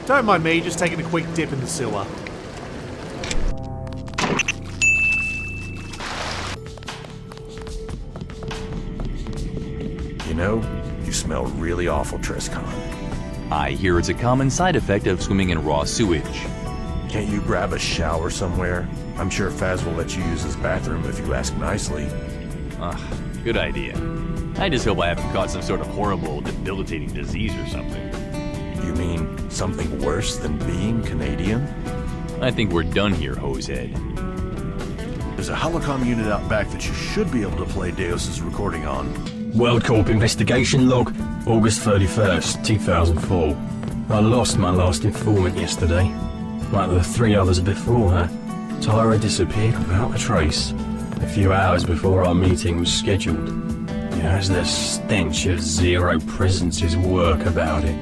Don't mind me, just taking a quick dip in the sewer. You know, you smell really awful, Triscon. I hear it's a common side effect of swimming in raw sewage. Can't you grab a shower somewhere? I'm sure Faz will let you use his bathroom if you ask nicely. Ugh, good idea. I just hope I haven't caught some sort of horrible, debilitating disease or something. You mean something worse than being Canadian? I think we're done here, Hosehead. There's a holocom unit out back that you should be able to play Deus's recording on. WorldCorp investigation log, August 31st, 2004. I lost my last informant yesterday. Like the 3 others before her, Tyra disappeared without a trace. A few hours before our meeting was scheduled. It has the stench of Zero Presence's work about it.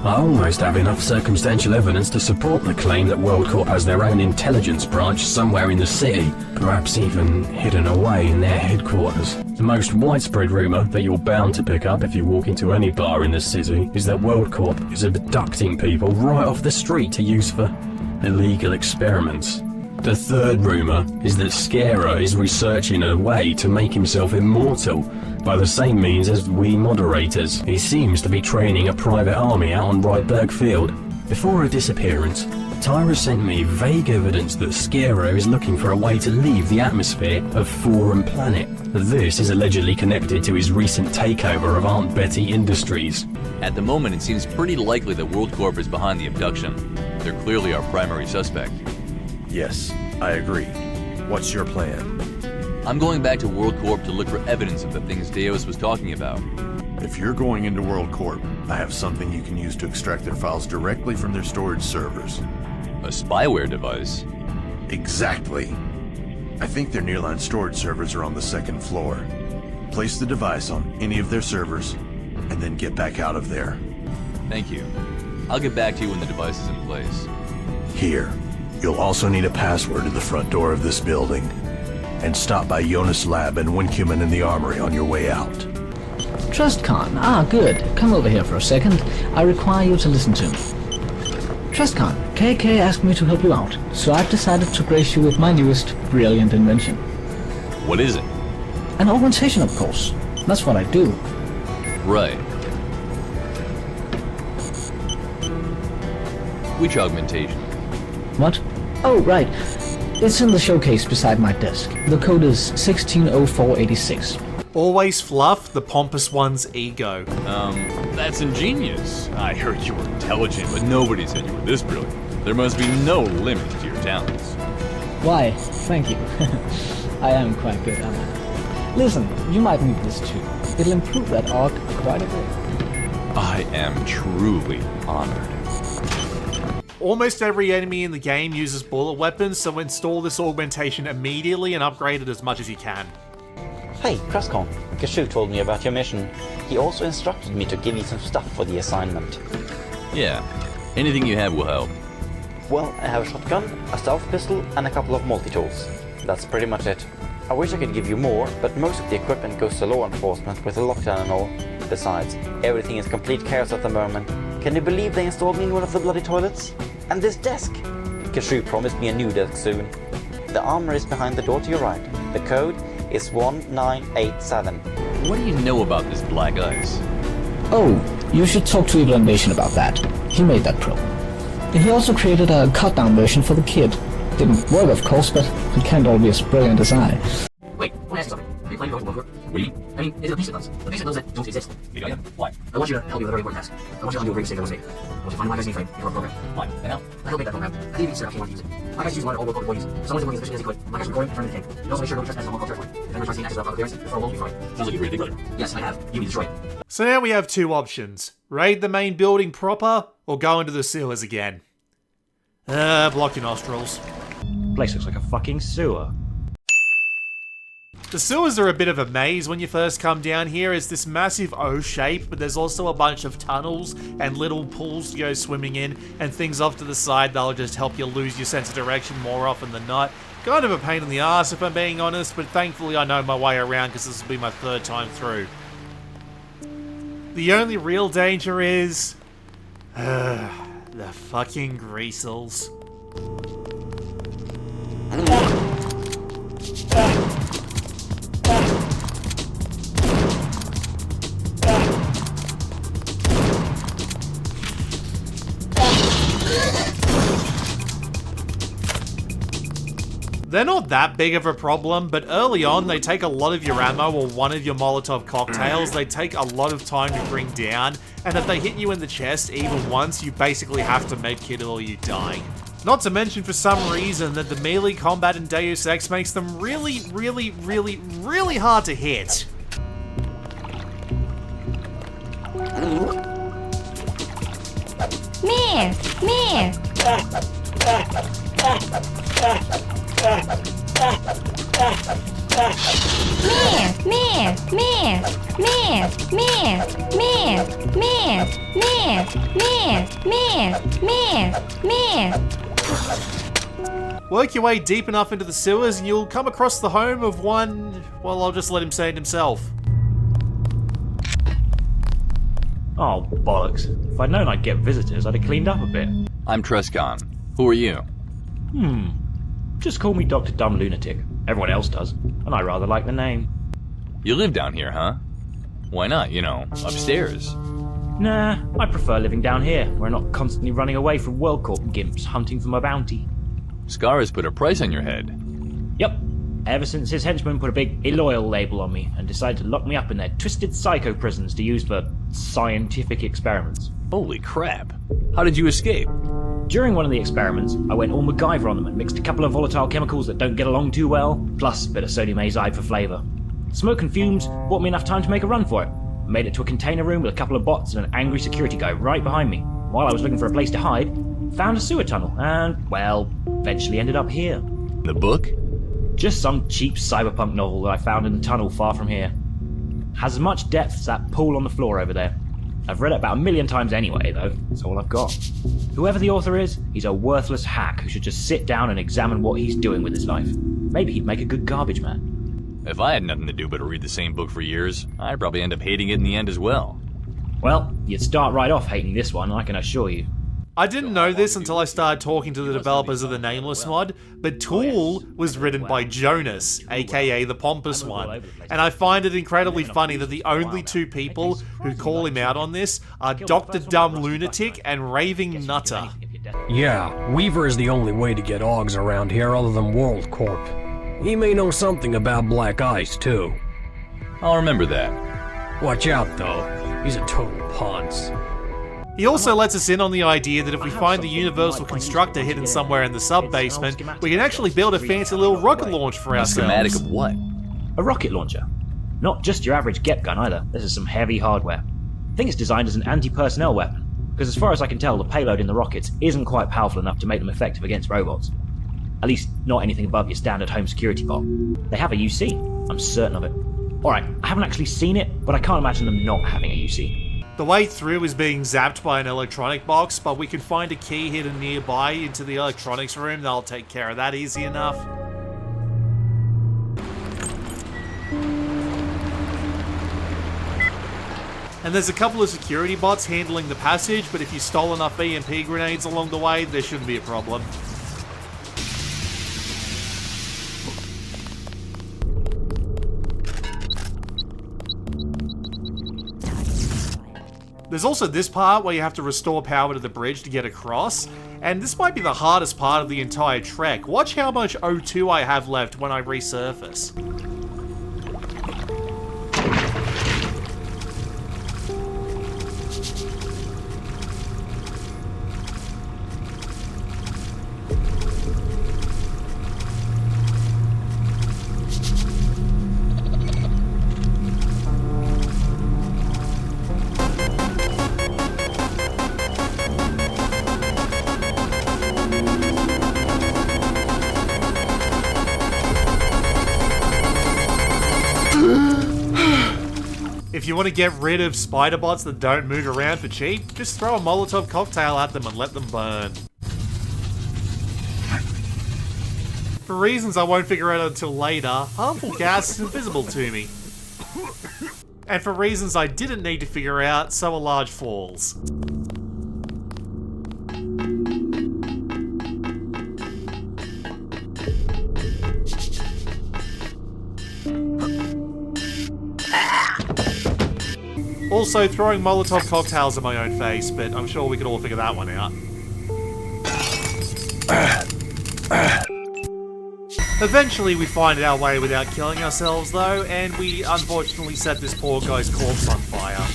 I almost have enough circumstantial evidence to support the claim that WorldCorp has their own intelligence branch somewhere in the city, perhaps even hidden away in their headquarters. The most widespread rumour that you're bound to pick up if you walk into any bar in the city is that WorldCorp is abducting people right off the street to use for illegal experiments. The third rumour is that Scarer is researching a way to make himself immortal by the same means as we moderators. He seems to be training a private army out on Rydberg Field. Before her disappearance, Tyra sent me vague evidence that Scarer is looking for a way to leave the atmosphere of Forum Planet. This is allegedly connected to his recent takeover of Aunt Betty Industries. At the moment, it seems pretty likely that WorldCorp is behind the abduction. They're clearly our primary suspect. Yes, I agree. What's your plan? I'm going back to WorldCorp to look for evidence of the things Deus was talking about. If you're going into WorldCorp, I have something you can use to extract their files directly from their storage servers. A spyware device? Exactly. I think their nearline storage servers are on the 2nd floor. Place the device on any of their servers, and then get back out of there. Thank you. I'll get back to you when the device is in place. Here, you'll also need a password to the front door of this building. And stop by Jonas' lab and Wincuman in the armory on your way out. TrustCon, good. Come over here for a second. I require you to listen to me. TrustCon, KK asked me to help you out, so I've decided to grace you with my newest brilliant invention. What is it? An augmentation, of course. That's what I do. Right. Which augmentation? What? Oh, right. It's in the showcase beside my desk. The code is 160486. Always fluff the pompous one's ego. That's ingenious. I heard you were intelligent, but nobody said you were this brilliant. There must be no limit to your talents. Why, thank you. I am quite good, am I? Listen, you might need this too. It'll improve that aug quite a bit. I am truly honored. Almost every enemy in the game uses bullet weapons, so install this augmentation immediately and upgrade it as much as you can. Hey, Krascon. Kashu told me about your mission. He also instructed me to give you some stuff for the assignment. Yeah, anything you have will help. Well, I have a shotgun, a stealth pistol, and a couple of multi-tools. That's pretty much it. I wish I could give you more, but most of the equipment goes to law enforcement with a lockdown and all. Besides, everything is complete chaos at the moment. Can you believe they installed me in one of the bloody toilets? And this desk! Kashu promised me a new desk soon. The armor is behind the door to your right. The code is 1987. What do you know about this black ice? Oh, you should talk to Evil Invasion about that. He made that pro. He also created a cut-down version for the kid. Didn't work, of course, but it can't all be as brilliant as I. Wait, I want to ask you something. Are you planning to go to World War? We? I mean, is it a piece of those? A piece of those that don't exist? Yeah, yeah. Why? I want you to help me with a very important task. I want you to undo a great mistake that was made. I want you to find my guy's mainframe in your program. Why? And now? I helped make that program. I didn't even set up if you want to use it. My guys use one of all local employees. Someone's working as efficiently as he could. My guys recording and turning the tape. You also make sure no trespass on local territory. If anyone tries to gain access without proper clearance, before a will be fine. Sounds like you really think Yes, I have. You need to destroy it. So now we have two options. Raid the main building proper, or go into the sewers again. Block your nostrils. Place looks like a fucking sewer. The sewers are a bit of a maze when you first come down here. It's this massive O shape, but there's also a bunch of tunnels and little pools to go swimming in, and things off to the side that'll just help you lose your sense of direction more often than not. Kind of a pain in the ass if I'm being honest, but thankfully I know my way around because this will be my third time through. The only real danger is... The fucking greasels. They're not that big of a problem, but early on they take a lot of your ammo or one of your Molotov cocktails. They take a lot of time to bring down, and if they hit you in the chest even once, you basically have to medkit or you die. Not to mention, for some reason, that the melee combat in Deus Ex makes them really, really, really, really hard to hit. Work your way deep enough into the sewers and you'll come across the home of one... well, I'll just let him say it himself. Oh, bollocks. If I'd known I'd get visitors, I'd have cleaned up a bit. I'm Trescon. Who are you? Just call me Dr. Dumb Lunatic. Everyone else does, and I rather like the name. You live down here, huh? Why not, you know, upstairs? Nah, I prefer living down here, where I'm not constantly running away from WorldCorp gimps hunting for my bounty. Scar has put a price on your head. Yep. Ever since his henchmen put a big illoyal label on me and decided to lock me up in their twisted psycho prisons to use for scientific experiments. Holy crap. How did you escape? During one of the experiments, I went all MacGyver on them and mixed a couple of volatile chemicals that don't get along too well, plus a bit of sodium azide for flavour. Smoke and fumes bought me enough time to make a run for it. I made it to a container room with a couple of bots and an angry security guy right behind me. While I was looking for a place to hide, found a sewer tunnel and, well, eventually ended up here. The book? Just some cheap cyberpunk novel that I found in the tunnel far from here. Has as much depth as that pool on the floor over there. I've read it about 1,000,000 times anyway, though. That's all I've got. Whoever the author is, he's a worthless hack who should just sit down and examine what he's doing with his life. Maybe he'd make a good garbage man. If I had nothing to do but to read the same book for years, I'd probably end up hating it in the end as well. Well, you'd start right off hating this one, I can assure you. I didn't know this until I started talking to the developers of the Nameless mod, but Tool was written by Jonas, aka the Pompous One, and I find it incredibly funny that the only two people who call him out on this are Dr. Dumb Lunatic and Raving Nutter. Yeah, Weaver is the only way to get Augs around here other than WorldCorp. He may know something about Black Ice, too. I'll remember that. Watch out, though. He's a total ponce. He also lets us in on the idea that if we find the Universal Constructor hidden somewhere in the sub-basement, we can actually build a fancy little rocket launch for A schematic ourselves. of what? A rocket launcher. Not just your average GEP gun either, this is some heavy hardware. I think it's designed as an anti-personnel weapon, because as far as I can tell, the payload in the rockets isn't quite powerful enough to make them effective against robots. At least, not anything above your standard home security bot. They have a UC, I'm certain of it. Alright, I haven't actually seen it, but I can't imagine them not having a UC. The way through is being zapped by an electronic box, but we can find a key hidden nearby into the electronics room. They'll take care of that easy enough. And there's a couple of security bots handling the passage, but if you stole enough EMP grenades along the way, there shouldn't be a problem. There's also this part where you have to restore power to the bridge to get across, and this might be the hardest part of the entire trek. Watch how much O2 I have left when I resurface. If you want to get rid of spider bots that don't move around for cheap, just throw a Molotov cocktail at them and let them burn. For reasons I won't figure out until later, harmful gas is invisible to me. And for reasons I didn't need to figure out, so are large falls. also throwing Molotov cocktails at my own face, but I'm sure we could all figure that one out. Eventually we find our way without killing ourselves though, and we unfortunately set this poor guy's corpse on fire.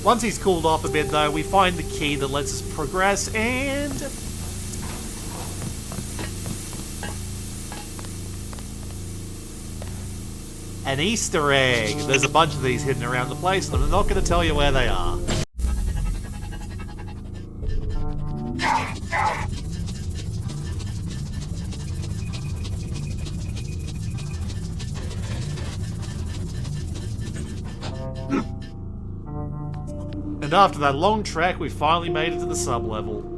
Once he's cooled off a bit though, we find the key that lets us progress and... an Easter egg! There's a bunch of these hidden around the place and I'm not going to tell you where they are. And after that long trek, we finally made it to the sub-level.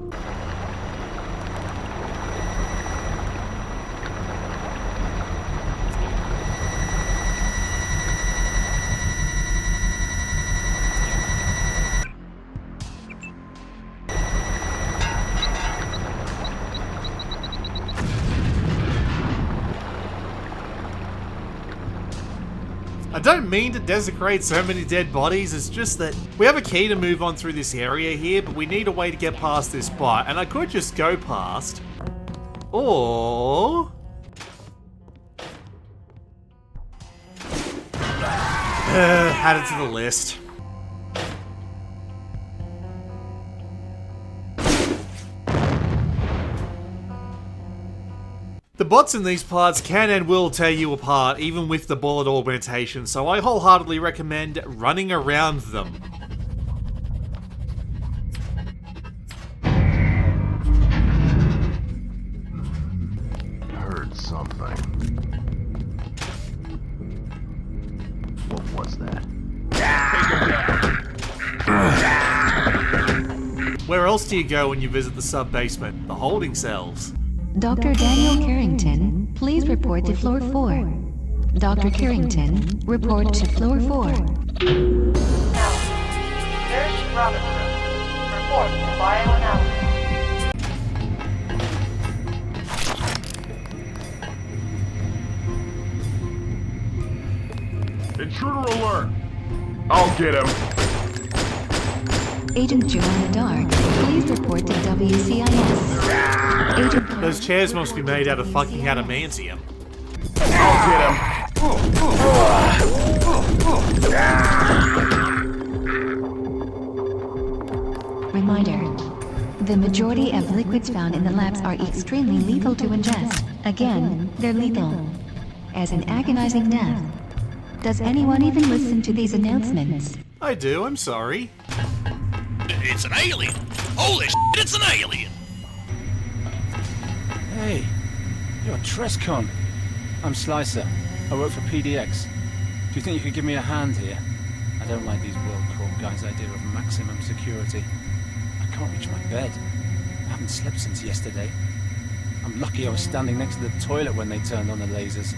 I don't mean to desecrate so many dead bodies, it's just that we have a key to move on through this area here, but we need a way to get past this spot, and I could just go past. Or... add it to the list. The bots in these parts can and will tear you apart, even with the bullet augmentation, so I wholeheartedly recommend running around them. Heard something. What was that? Where else do you go when you visit the sub-basement? The holding cells. Dr. Daniel Carrington, please report to floor 4. Dr. Carrington, report to floor 4. Nurse Robinson, report to bioanalysis. Intruder alert! I'll get him! Agent Joanna Dark, please report to WCIS. Agent... Those chairs must be made out of fucking adamantium. I'll get him! Reminder. The majority of liquids found in the labs are extremely lethal to ingest. Again, they're lethal. As an agonizing death. Does anyone even listen to these announcements? I do, I'm sorry. It's an alien! Holy shit, it's an alien! Hey, you're Trescon. I'm Slicer. I work for PDX. Do you think you could give me a hand here? I don't like these World Corps guys' idea of maximum security. I can't reach my bed. I haven't slept since yesterday. I'm lucky I was standing next to the toilet when they turned on the lasers.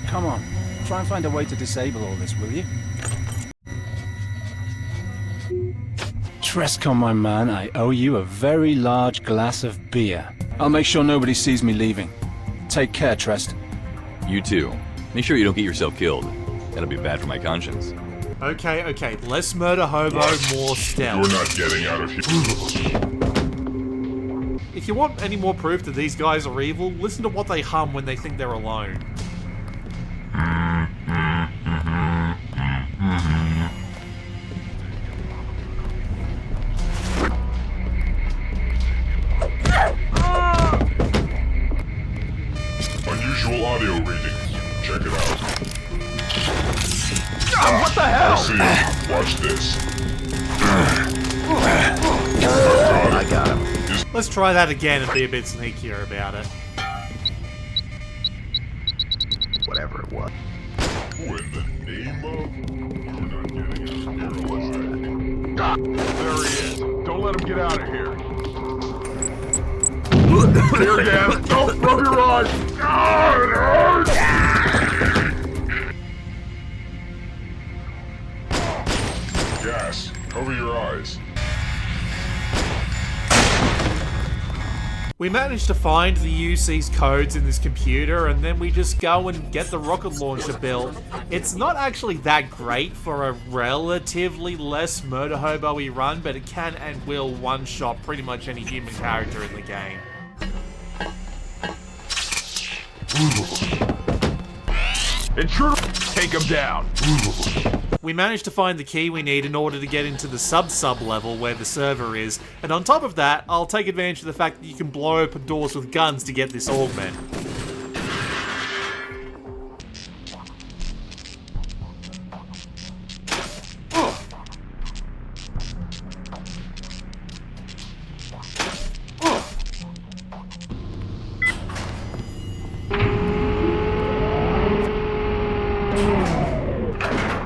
Come on, try and find a way to disable all this, will you? Trescon, my man, I owe you a very large glass of beer. I'll make sure nobody sees me leaving. Take care, Trest. You too. Make sure you don't get yourself killed. That'll be bad for my conscience. Okay, less murder hobo, more stealth. You're not getting out of here. If you want any more proof that these guys are evil, listen to what they hum when they think they're alone. Unusual audio readings. Check it out. What the hell? See, watch this. I got him. Let's try that again and be a bit sneakier about it. Whatever it was. Who in the name of? You're not getting out of here alive. There he is. Don't let him get out of here. Tear gas! Don't rub your eyes! Ah, it hurts! Gas. Cover your eyes. We managed to find the UC's codes in this computer, and then we just go and get the rocket launcher built. It's not actually that great for a relatively less murder hobo-y run, but it can and will one-shot pretty much any human character in the game. Intruder, take him down. We managed to find the key we need in order to get into the sub-sub level where the server is, and on top of that, I'll take advantage of the fact that you can blow open doors with guns to get this augment.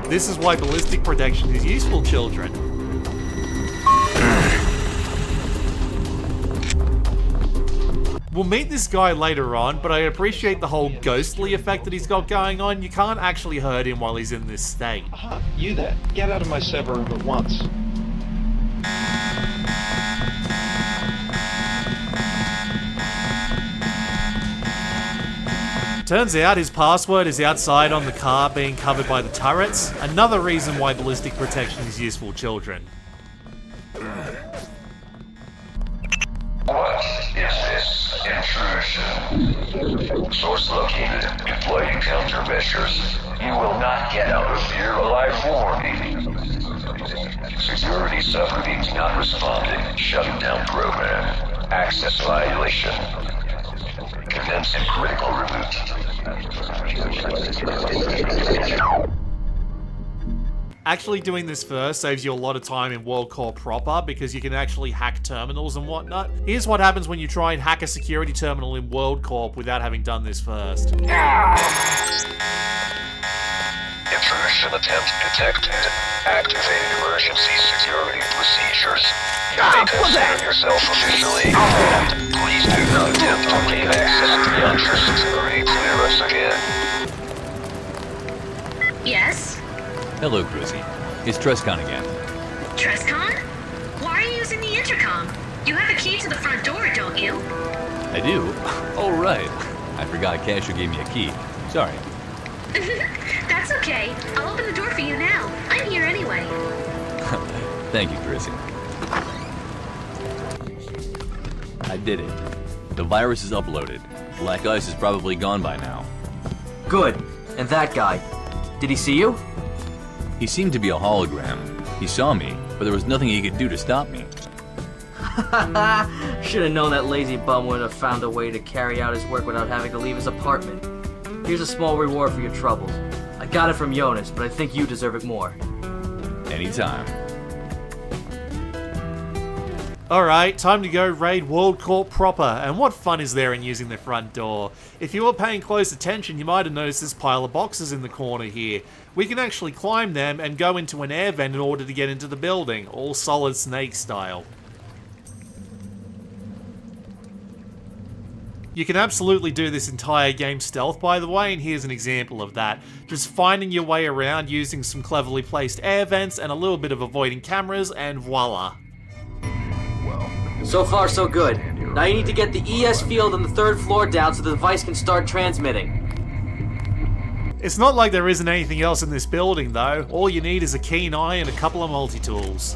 This is why ballistic protection is useful, children. We'll meet this guy later on, but I appreciate the whole ghostly effect that he's got going on. You can't actually hurt him while he's in this state. You there, get out of my server room at once. Turns out his password is outside on the car being covered by the turrets. Another reason why ballistic protection is useful, children. What is this intrusion? Source located. Deploying countermeasures. You will not get out of here alive, warning. Security subroutines not responding. Shutting down program. Access violation. Commencing critical reboot. Actually doing this first saves you a lot of time in World Corps proper because you can actually hack terminals and whatnot. Here's what happens when you try and hack a security terminal in World Corp without having done this first. Intrusion attempt detected. Activating emergency security procedures. You may consider yourself officially cleared. Please do not attempt to gain access to the entrance or clear us again. Yes? Hello, Chrissy. It's Trescon again. Trescon? Why are you using the intercom? You have a key to the front door, don't you? I do? Oh, right. I forgot Cashew gave me a key. Sorry. That's okay. I'll open the door for you now. I'm here anyway. Thank you, Chrissy. I did it. The virus is uploaded. Black Ice is probably gone by now. Good. And that guy, did he see you? He seemed to be a hologram. He saw me, but there was nothing he could do to stop me. Should have known that lazy bum would have found a way to carry out his work without having to leave his apartment. Here's a small reward for your troubles. I got it from Jonas, but I think you deserve it more. Anytime. Alright, time to go raid World Corp proper, and what fun is there in using the front door? If you were paying close attention, you might have noticed this pile of boxes in the corner here. We can actually climb them and go into an air vent in order to get into the building, all Solid Snake style. You can absolutely do this entire game stealth, by the way, and here's an example of that. Just finding your way around using some cleverly placed air vents and a little bit of avoiding cameras, and voila. So far, so good. Now you need to get the ES field on the 3rd floor down so the device can start transmitting. It's not like there isn't anything else in this building, though. All you need is a keen eye and a couple of multi-tools.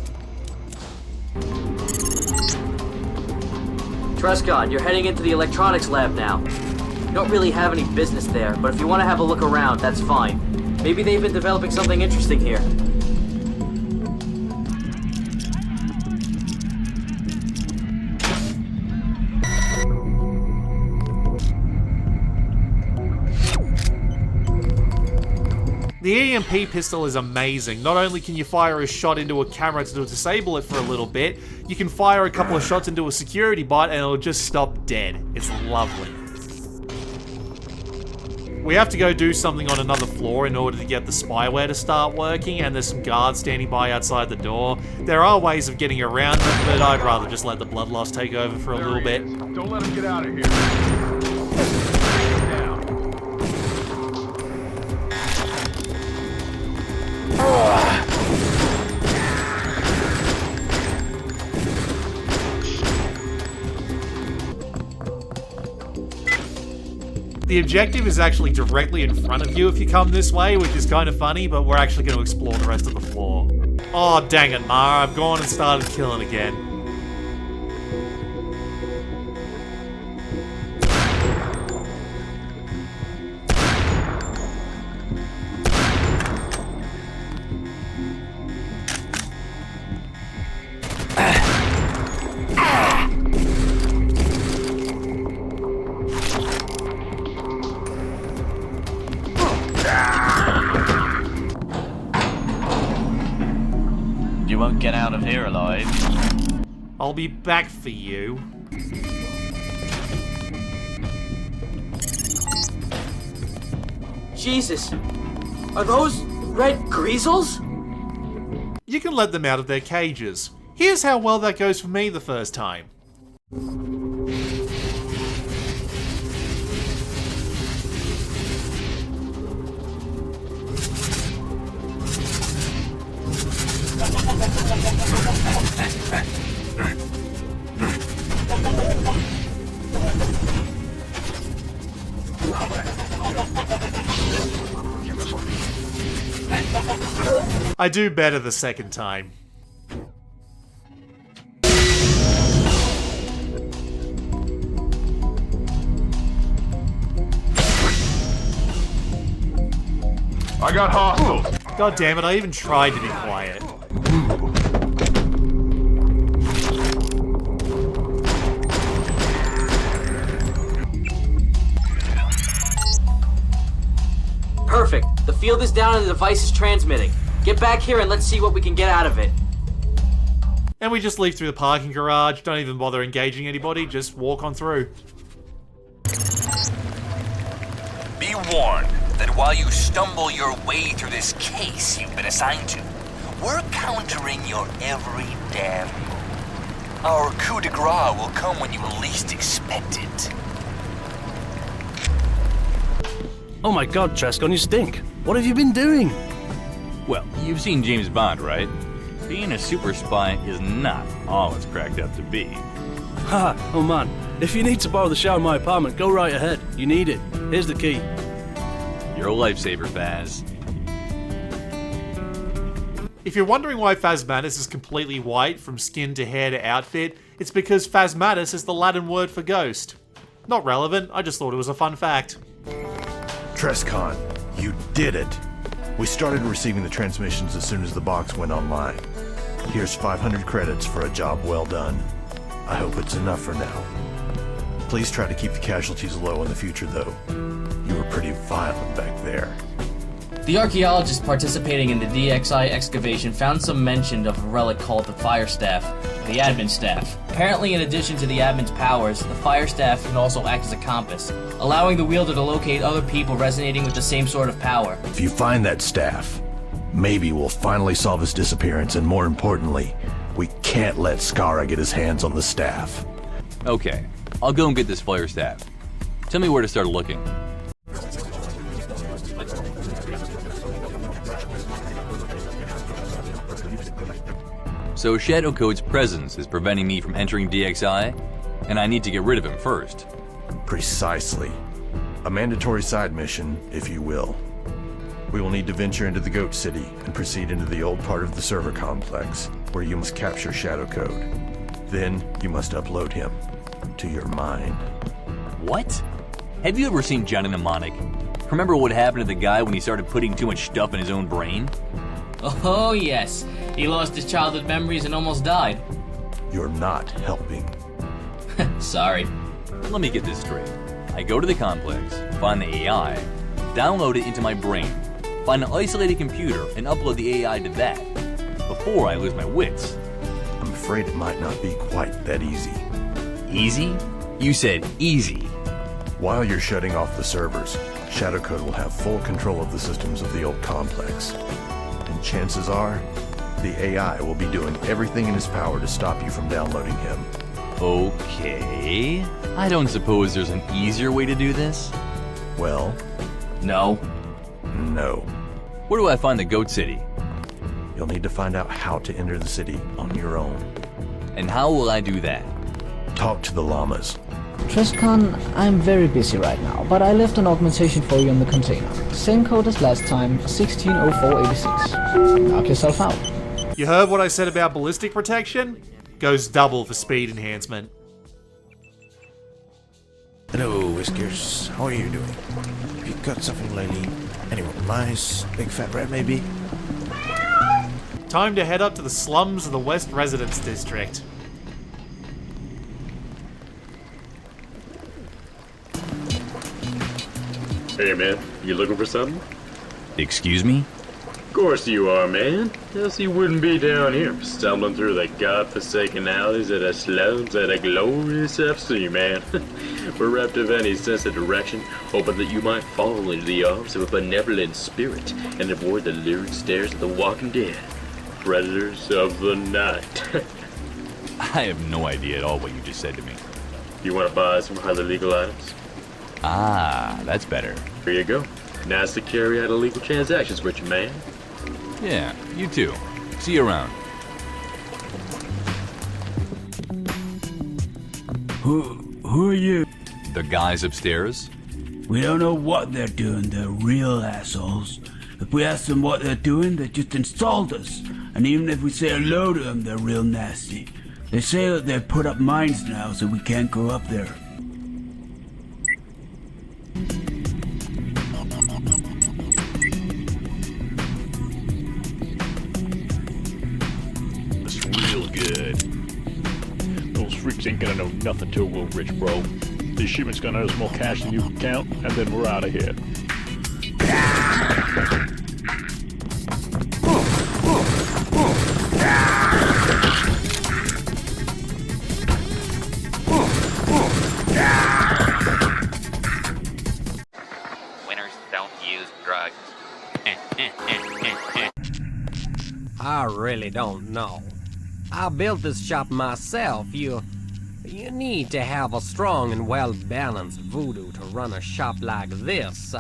Trescon, you're heading into the electronics lab now. You don't really have any business there, but if you want to have a look around, that's fine. Maybe they've been developing something interesting here. The EMP pistol is amazing. Not only can you fire a shot into a camera to disable it for a little bit, you can fire a couple of shots into a security bot and it'll just stop dead. It's lovely. We have to go do something on another floor in order to get the spyware to start working, and there's some guards standing by outside the door. There are ways of getting around them, but I'd rather just let the bloodlust take over for a little bit. Don't let him get out of here. The objective is actually directly in front of you if you come this way, which is kind of funny, but we're actually going to explore the rest of the floor. Oh, dang it, Mara. I've gone and started killing again. You won't get out of here alive. I'll be back for you. Jesus! Are those red greasels? You can let them out of their cages. Here's how well that goes for me the first time. I do better the second time. I got hostiles. God damn it, I even tried to be quiet. Perfect. The field is down and the device is transmitting. Get back here and let's see what we can get out of it. And we just leave through the parking garage, don't even bother engaging anybody, just walk on through. Be warned that while you stumble your way through this case you've been assigned to, we're countering your every damn move. Our coup de grace will come when you least expect it. Oh my god, Trescon, you stink. What have you been doing? Well, you've seen James Bond, right? Being a super spy is not all it's cracked up to be. Haha, oh man. If you need to borrow the shower in my apartment, go right ahead. You need it. Here's the key. You're a lifesaver, Faz. If you're wondering why Phasmatis is completely white from skin to hair to outfit, it's because Phasmatis is the Latin word for ghost. Not relevant, I just thought it was a fun fact. Trescon, you did it! We started receiving the transmissions as soon as the box went online. Here's 500 credits for a job well done. I hope it's enough for now. Please try to keep the casualties low in the future, though. You were pretty violent back there. The archaeologist participating in the DXI excavation found some mention of a relic called the Fire Staff, the admin staff. Apparently, in addition to the admin's powers, the Fire Staff can also act as a compass, allowing the wielder to locate other people resonating with the same sort of power. If you find that staff, maybe we'll finally solve his disappearance, and more importantly, we can't let Skara get his hands on the staff. Okay, I'll go and get this Fire Staff. Tell me where to start looking. So Shadow Code's presence is preventing me from entering DXI, and I need to get rid of him first. Precisely. A mandatory side mission, if you will. We will need to venture into the Goat City and proceed into the old part of the server complex, where you must capture Shadow Code. Then you must upload him to your mind. What? Have you ever seen Johnny Mnemonic? Remember what happened to the guy when he started putting too much stuff in his own brain? Oh yes, he lost his childhood memories and almost died. You're not helping. Sorry. Let me get this straight. I go to the complex, find the AI, download it into my brain, find an isolated computer, and upload the AI to that, before I lose my wits. I'm afraid it might not be quite that easy. Easy? You said easy. While you're shutting off the servers, Shadow Code will have full control of the systems of the old complex. And chances are, the AI will be doing everything in his power to stop you from downloading him. Okay. I don't suppose there's an easier way to do this? Well... No. No. Where do I find the Goat City? You'll need to find out how to enter the city on your own. And how will I do that? Talk to the llamas. Trescon, I'm very busy right now, but I left an augmentation for you in the container. Same code as last time, 160486. Knock yourself out. You heard what I said about ballistic protection? Goes double for speed enhancement. Hello, Whiskers. How are you doing? Have you got something lately? Anyone nice? Big fat rat, maybe? Time to head up to the slums of the West Residence District. Hey man, you looking for something? Excuse me? Of course you are, man. Else you wouldn't be down here, stumbling through the godforsaken alleys of the slums at a glorious FC, man. Bereft of any sense of direction, hoping that you might fall into the arms of a benevolent spirit and avoid the lurid stares of the walking dead. Predators of the night. I have no idea at all what you just said to me. You want to buy some highly legal items? Ah, that's better. Here you go. Nice to carry out illegal transactions with you, man. Yeah, you too. See you around. Who are you? The guys upstairs? We don't know what they're doing, they're real assholes. If we ask them what they're doing, they just insult us. And even if we say hello to them, they're real nasty. They say that they've put up mines now, so we can't go up there. It's real good. Those freaks ain't gonna know nothing till we're rich, bro. This shipment's gonna earn us more cash than you can count, and then we're out of here. Winners don't use drugs. I really don't know. I built this shop myself. You need to have a strong and well-balanced voodoo to run a shop like this.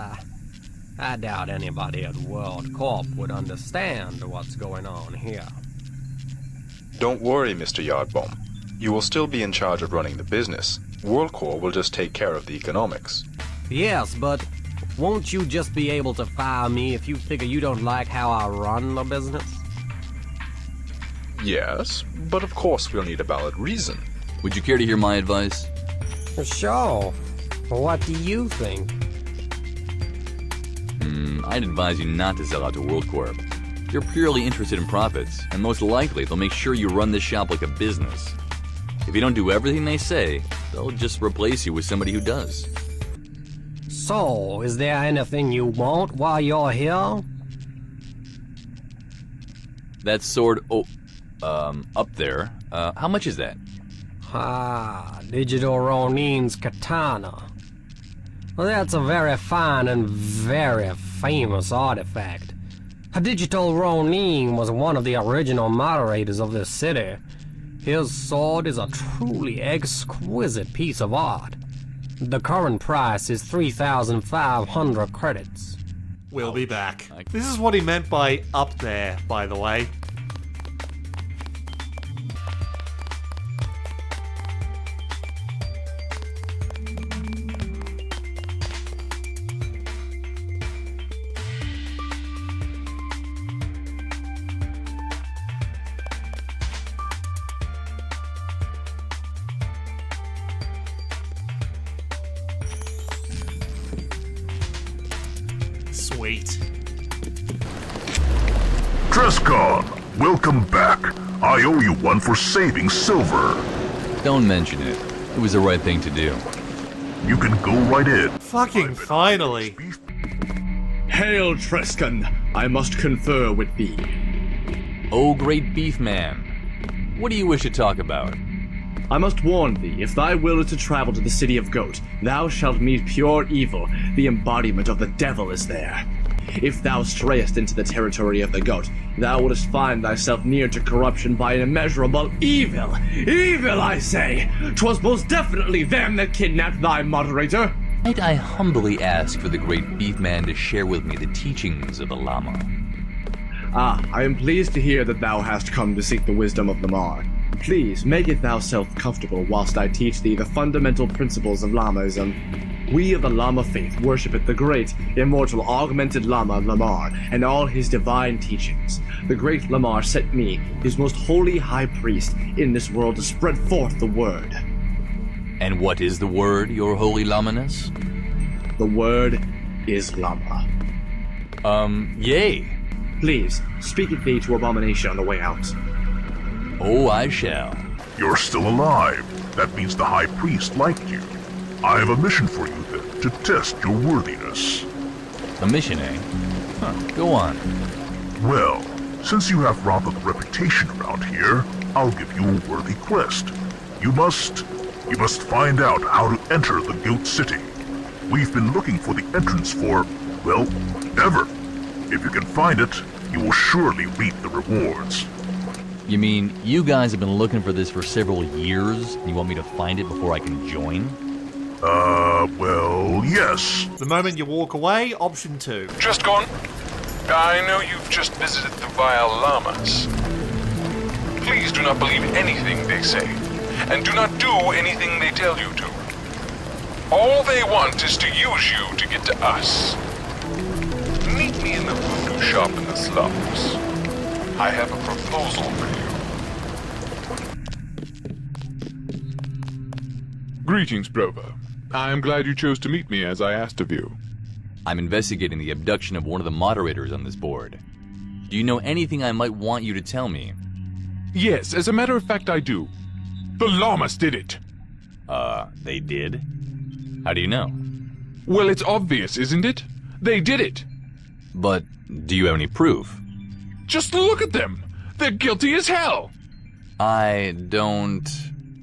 I doubt anybody at World Corp would understand what's going on here. Don't worry, Mr. Yardbomb. You will still be in charge of running the business. WorldCorp will just take care of the economics. Yes, but won't you just be able to fire me if you figure you don't like how I run the business? Yes, but of course we'll need a valid reason. Would you care to hear my advice? Sure. What do you think? I'd advise you not to sell out to WorldCorp. They're purely interested in profits, and most likely they'll make sure you run this shop like a business. If you don't do everything they say, they'll just replace you with somebody who does. So, is there anything you want while you're here? That sword, up there, how much is that? Digital Ronin's katana. Well, that's a very fine and very famous artifact. A Digital Ronin was one of the original moderators of this city. His sword is a truly exquisite piece of art. The current price is 3,500 credits. We'll be back. This is what he meant by up there, by the way. Sweet. Trescon, welcome back. I owe you one for saving Silver. Don't mention it. It was the right thing to do. You can go right in. Fucking finally. Hail, Trescon. I must confer with thee. Oh, great beef man. What do you wish to talk about? I must warn thee, if thy will is to travel to the city of Goat, thou shalt meet pure evil. The embodiment of the devil is there. If thou strayest into the territory of the Goat, thou wouldst find thyself near to corruption by an immeasurable evil. Evil, I say! 'Twas most definitely them that kidnapped thy moderator. Might I humbly ask for the great beef man to share with me the teachings of the Lama? I am pleased to hear that thou hast come to seek the wisdom of the Mar. Please make it thyself comfortable whilst I teach thee the fundamental principles of Lamaism. We of the Lama faith worshipeth the great, immortal, augmented Lama Lamar and all his divine teachings. The great Lamar sent me, his most holy high priest, in this world to spread forth the word. And what is the word, your holy Lamaness? The word is Lama. Yay. Please, speak it thee to Abomination on the way out. Oh, I shall. You're still alive. That means the High Priest liked you. I have a mission for you then, to test your worthiness. A mission, eh? Huh, go on. Well, since you have rather the reputation around here, I'll give you a worthy quest. You must find out how to enter the Goat City. We've been looking for the entrance for, well, ever. If you can find it, you will surely reap the rewards. You mean, you guys have been looking for this for several years, and you want me to find it before I can join? Well, yes. The moment you walk away, option 2. Just gone. I know you've just visited the vile llamas. Please do not believe anything they say, and do not do anything they tell you to. All they want is to use you to get to us. Meet me in the voodoo shop in the slums. I have a proposal for you. Greetings, Provo. I am glad you chose to meet me as I asked of you. I'm investigating the abduction of one of the moderators on this board. Do you know anything I might want you to tell me? Yes, as a matter of fact, I do. The llamas did it. They did? How do you know? Well, it's obvious, isn't it? They did it. But do you have any proof? Just look at them. They're guilty as hell. I don't...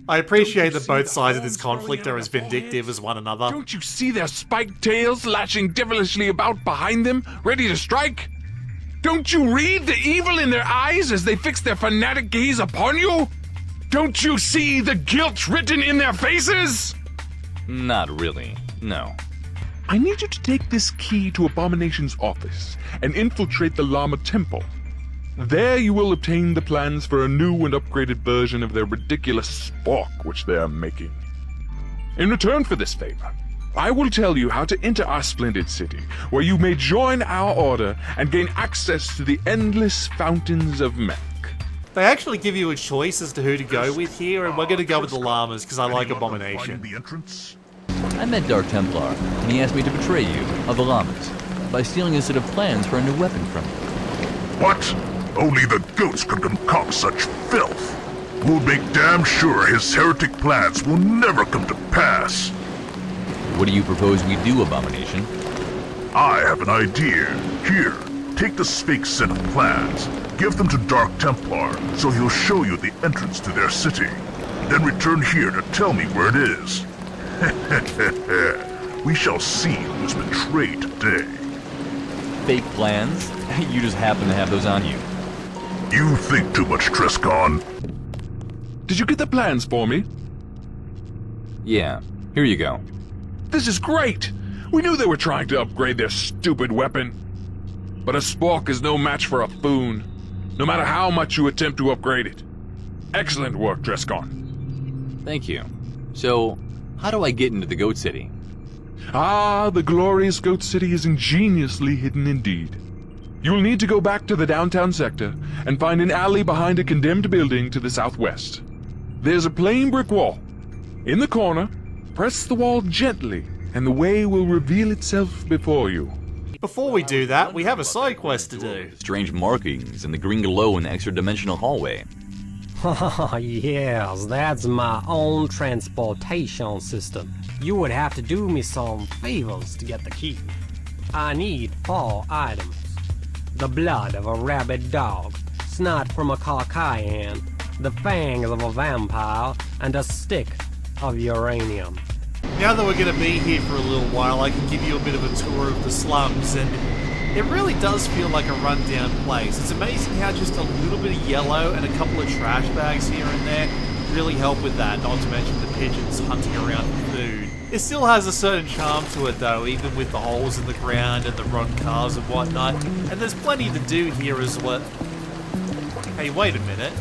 I appreciate that both sides of this conflict are as vindictive as one another. Don't you see their spiked tails lashing devilishly about behind them, ready to strike? Don't you read the evil in their eyes as they fix their fanatic gaze upon you? Don't you see the guilt written in their faces? Not really, no. I need you to take this key to Abomination's office and infiltrate the Llama Temple. There you will obtain the plans for a new and upgraded version of their ridiculous spork which they are making. In return for this favor, I will tell you how to enter our splendid city, where you may join our order and gain access to the endless fountains of Mech. They actually give you a choice as to who to go with here, and we're going to go with the llamas because I like Abomination. I met Dark Templar, and he asked me to betray you, of the llamas, by stealing a set of plans for a new weapon from you. What? Only the goats could concoct such filth. We'll make damn sure his heretic plans will never come to pass. What do you propose we do, Abomination? I have an idea. Here, take the Sphinx set of plans. Give them to Dark Templar, so he'll show you the entrance to their city. Then return here to tell me where it is. We shall see who's betrayed today. Fake plans? You just happen to have those on you. You think too much, Trescon. Did you get the plans for me? Yeah, here you go. This is great! We knew they were trying to upgrade their stupid weapon. But a spork is no match for a Foon, no matter how much you attempt to upgrade it. Excellent work, Trescon. Thank you. So, how do I get into the Goat City? Ah, the glorious Goat City is ingeniously hidden indeed. You'll need to go back to the downtown sector and find an alley behind a condemned building to the southwest. There's a plain brick wall. In the corner, press the wall gently, and the way will reveal itself before you. Before we do that, we have a side quest to do. Strange markings and the green glow in the extra-dimensional hallway. Oh, yes, that's my own transportation system. You would have to do me some favors to get the key. I need 4 items. The blood of a rabid dog, snot from a Caucayan, the fangs of a vampire, and a stick of uranium. Now that we're going to be here for a little while, I can give you a bit of a tour of the slums, and it really does feel like a rundown place. It's amazing how just a little bit of yellow and a couple of trash bags here and there really help with that, not to mention the pigeons hunting around for food. It still has a certain charm to it though, even with the holes in the ground and the rotten cars and whatnot, and there's plenty to do here as well. Hey, wait a minute.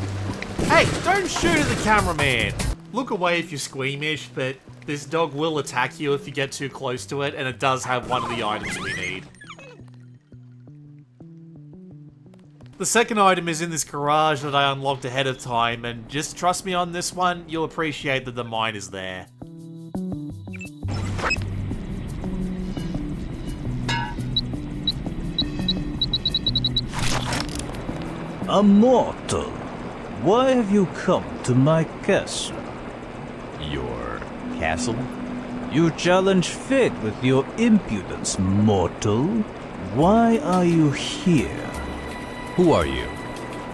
Hey, don't shoot at the cameraman! Look away if you're squeamish, but this dog will attack you if you get too close to it, and it does have one of the items we need. The second item is in this garage that I unlocked ahead of time, and just trust me on this one, you'll appreciate that the mine is there. A mortal, why have you come to my castle? Your castle? You challenge fate with your impudence, mortal. Why are you here? Who are you?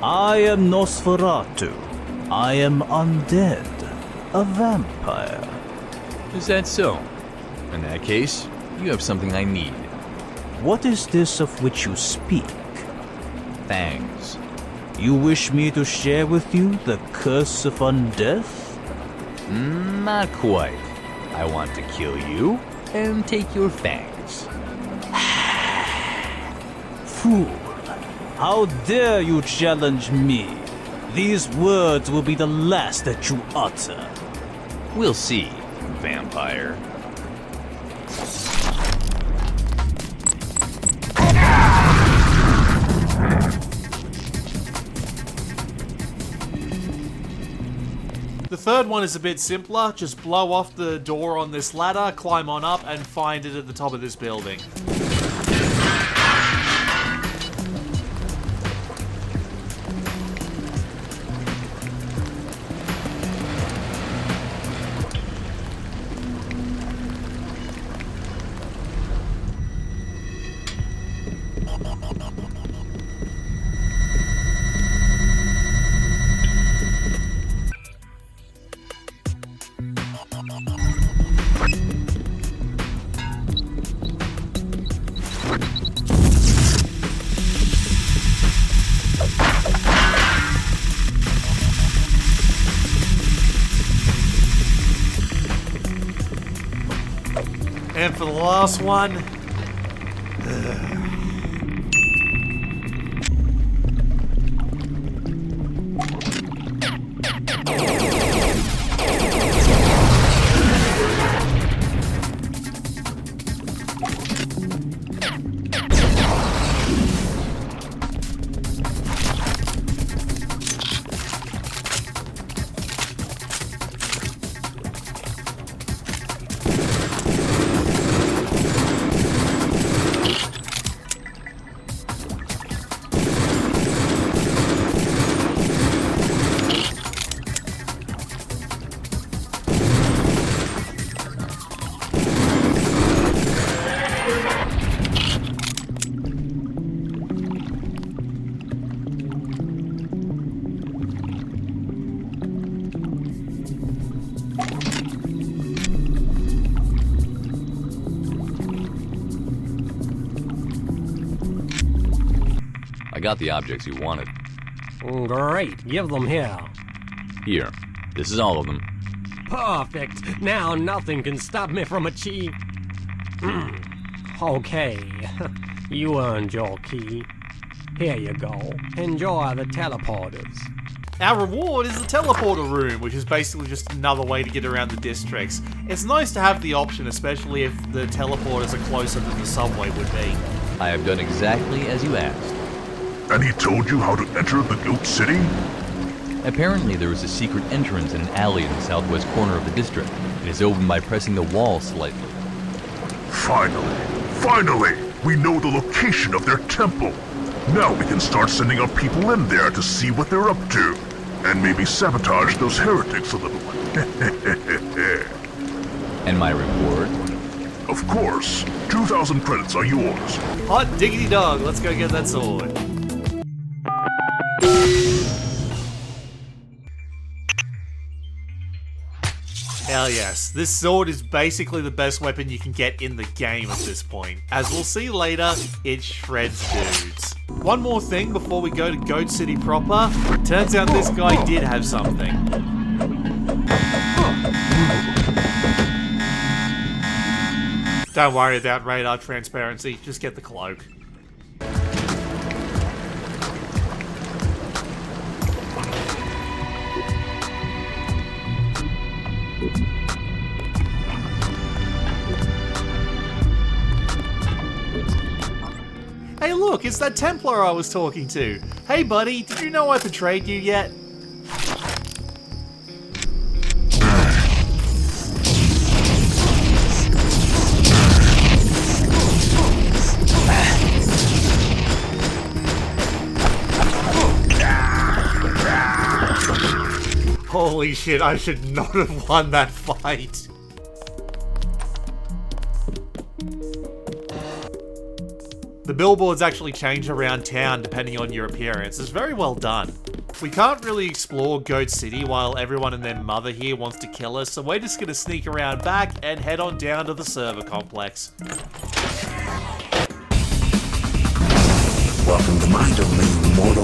I am Nosferatu. I am undead. A vampire. Is that so? In that case, you have something I need. What is this of which you speak? Fangs. You wish me to share with you the curse of undeath? Not quite. I want to kill you and take your fangs. Fool. How dare you challenge me? These words will be the last that you utter. We'll see, vampire. The third one is a bit simpler. Just blow off the door on this ladder, climb on up, and find it at the top of this building. And for the last one... I got the objects you wanted. Great, give them here. Here, this is all of them. Perfect. Now nothing can stop me from achieving. Okay, you earned your key. Here you go. Enjoy the teleporters. Our reward is the teleporter room, which is basically just another way to get around the districts. It's nice to have the option, especially if the teleporters are closer than the subway would be. I have done exactly as you asked. And he told you how to enter the Goat City? Apparently there is a secret entrance in an alley in the southwest corner of the district. It is opened by pressing the wall slightly. Finally, we know the location of their temple. Now we can start sending our people in there to see what they're up to. And maybe sabotage those heretics a little. And my reward? Of course. 2,000 credits are yours. Hot diggity dog, let's go get that sword. Hell yes, this sword is basically the best weapon you can get in the game at this point. As we'll see later, it shreds dudes. One more thing before we go to Goat City proper. Turns out this guy did have something. Don't worry about radar transparency, just get the cloak. Hey look, it's that Templar I was talking to. Hey buddy, did you know I betrayed you yet? Holy shit, I should not have won that fight. The billboards actually change around town depending on your appearance. It's very well done. We can't really explore Goat City while everyone and their mother here wants to kill us, so we're just gonna sneak around back and head on down to the server complex. Welcome to my domain, mortal.